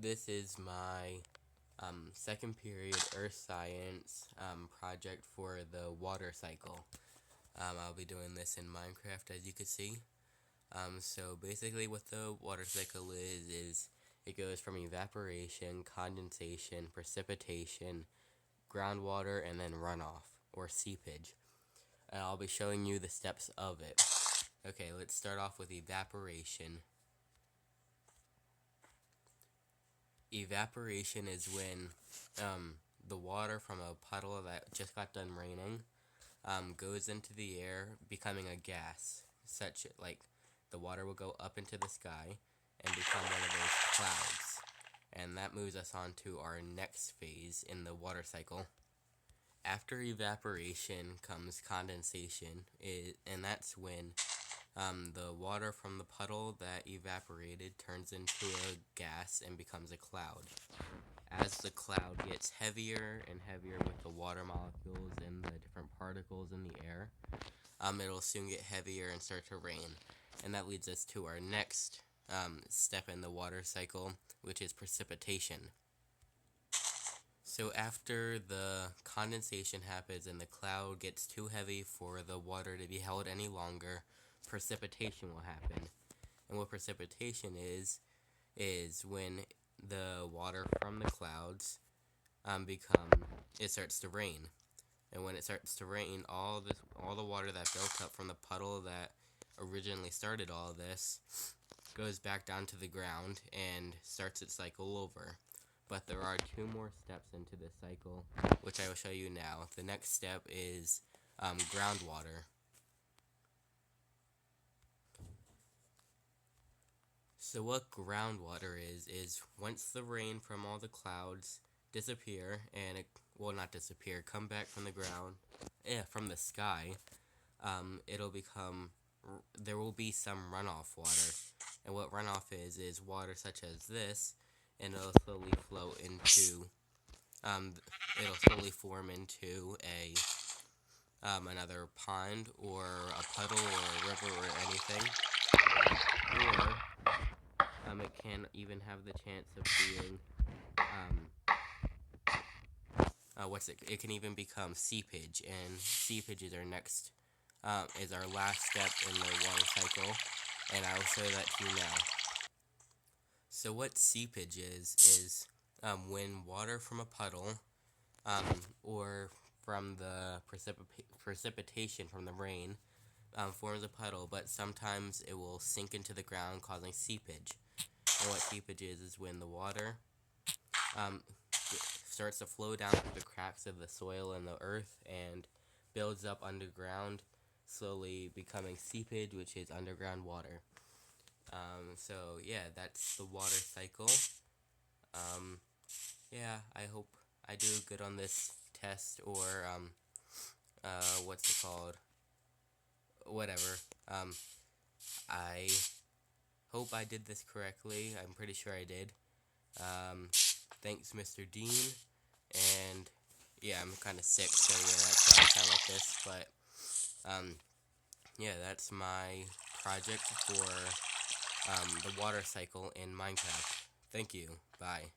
This is my second period Earth Science project for the water cycle. I'll be doing this in Minecraft, as you can see. So basically what the water cycle is it goes from evaporation, condensation, precipitation, groundwater, and then runoff, or seepage. And I'll be showing you the steps of it. Okay, let's start off with evaporation. Evaporation is when the water from a puddle that just got done raining goes into the air, becoming a gas, such like the water will go up into the sky and become one of those clouds. And that moves us on to our next phase in the water cycle. After evaporation comes condensation, and that's when the water from the puddle that evaporated turns into a gas and becomes a cloud. As the cloud gets heavier and heavier with the water molecules and the different particles in the air, it'll soon get heavier and start to rain. And that leads us to our next step in the water cycle, which is precipitation. So after the condensation happens and the cloud gets too heavy for the water to be held any longer, precipitation will happen. And what precipitation is when the water from the clouds it starts to rain. And when it starts to rain, all the water that built up from the puddle that originally started all of this goes back down to the ground and starts its cycle over. But there are two more steps into this cycle, which I will show you now. The next step is groundwater. So what groundwater is once the rain from all the clouds disappear, and not disappear, come back from the ground, from the sky, it'll become, there will be some runoff water. And what runoff is water such as this, and it'll slowly float into, it'll slowly form into another pond, or a puddle, or a river, or anything. Or it can even have the chance of being, it can even become seepage, and seepage is our next, is our last step in the water cycle, and I will show that to you now. So what seepage is when water from a puddle, or from the precipitation from the rain, forms a puddle, but sometimes it will sink into the ground, causing seepage. And what seepage is when the water starts to flow down through the cracks of the soil and the earth and builds up underground, slowly becoming seepage, which is underground water. So yeah, that's the water cycle. Yeah, I hope I do good on this test, or what's it called? Whatever. I hope I did this correctly. I'm pretty sure I did. Thanks, Mr. Dean. And yeah, I'm kind of sick, so yeah, that's why I sound like this. But yeah, that's my project for the water cycle in Minecraft. Thank you. Bye.